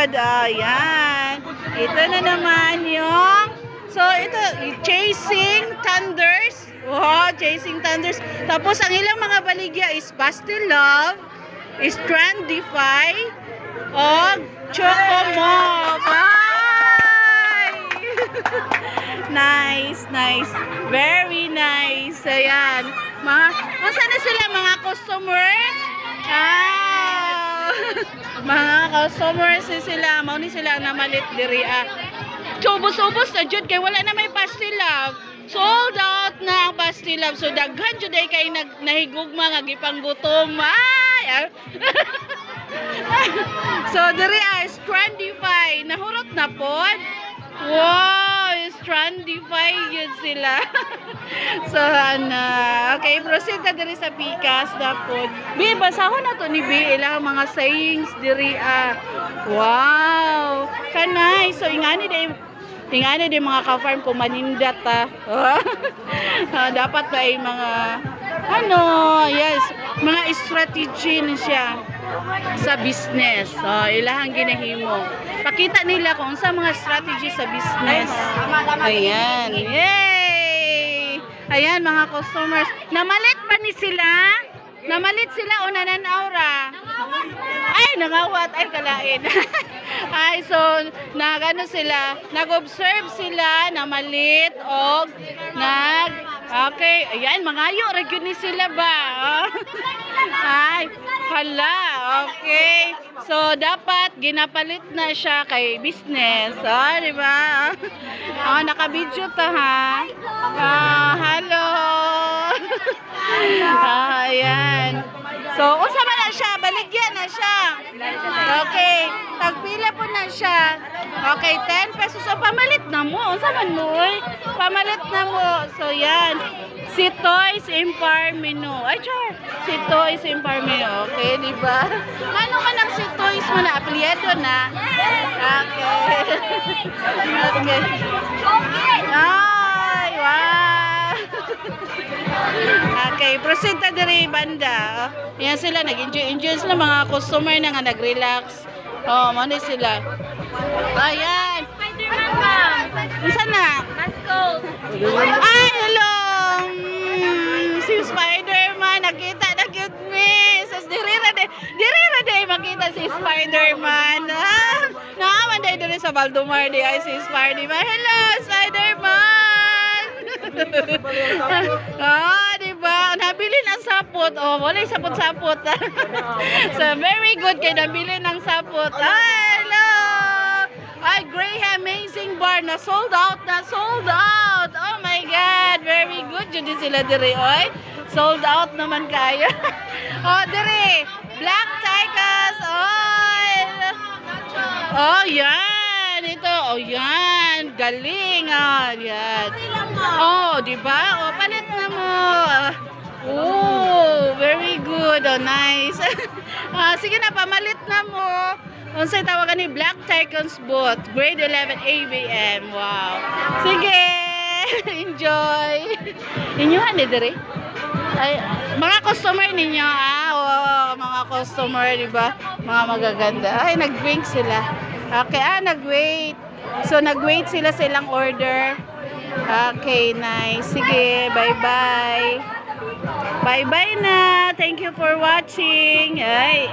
good. Ayan. Ito na naman yung, so ito, Chasing Thunders. Wow, Chasing Thunders. Tapos ang ilang mga baligya is Pastel Love, Strandify, o Chocomop. Nice, nice. Very nice. Ayan. Masa na sila mga customer? Mga customers sila. Mauni sila na malit diri. Ubos-ubos na jud kay wala na may Pastel Love. Sold out na ang Pastel Love. So daghan jud ay kay nahigugma nga gipanggutom. So diri Strandify. Nahurot na pod. Wow, Strandify yun sila. So, okay, proceed na diri sa Pikas na po. Bi, basahon na to ni Bi, ilang mga sayings diri. Wow, kanay. So, ingani din mga ka-farm kung manindat dapat ba ay mga, yes, mga strategy na siya sa business. Ilahang ginahimo. Pakita nila kung sa mga strategy sa business. Ayan. Yay! Ayan mga customers. Namalit pa ni sila? Namalit sila o nananaura? Ay, nangawat. Ay, kalain. Ay, so, nagano sila? Nag-observe sila, namalit, o okay. Ayan, mangayo. Regyo ni sila ba? Ay, hala. Okay. So, dapat ginapalit na siya kay business. Di ba? Naka-video ta, ha? Hello. Ayan. So, usama na siya. Baligyan na siya. Okay. Tagpila po na siya. Okay, 10 pesos. So, pamalit na mo. Usaman mo, pamalit na mo. So, yan. Si Toys Empire Menu. Ay, char. Si Toys Empire Menu. Okay, di ba? Ano man ang si Toys mo na? Apelyido na? Okay. Okay. Ay, wow. Okay, proceed ta diri banda. Yan sila, nag-enjoy sila mga customer na nga nag-relax. Mano sila. Ayan. Spider-Man, ma'am. Isa na? Let's go. Ay, hello. Si Spider-Man, nakita na cute me. Sas dirira de makita si Spider-Man. Naaman dahil doon sa Valdemar di ay si Spider-Man. Hello, Spider-Man. Diba? Nabili ng sapot. Wala yung sapot-sapot. So, very good kay nabili ng sapot. Hello. Ay, Graham Amazing Bar na sold out. Oh my God. Very good. Yun sila diri. Sold out naman kaya. Diri. Black Tigers Oil. Yan. Ito. Yan. Galing. Yan. Diba? Palit na mo. Very good. Nice. Sige na, pamalit na mo. Unsay tawagan ni Black Tigers Boat. Grade 11 ABM. Wow. Sige. Enjoy. Inyohan diri. Ay, mga customer ninyo, mga customer, di ba? Mga magaganda. Ay, nag-wait sila. Okay, nag-wait. So, nag-wait sila sa ilang order. Okay, nice. Sige, bye-bye. Bye-bye na. Thank you for watching. Ay.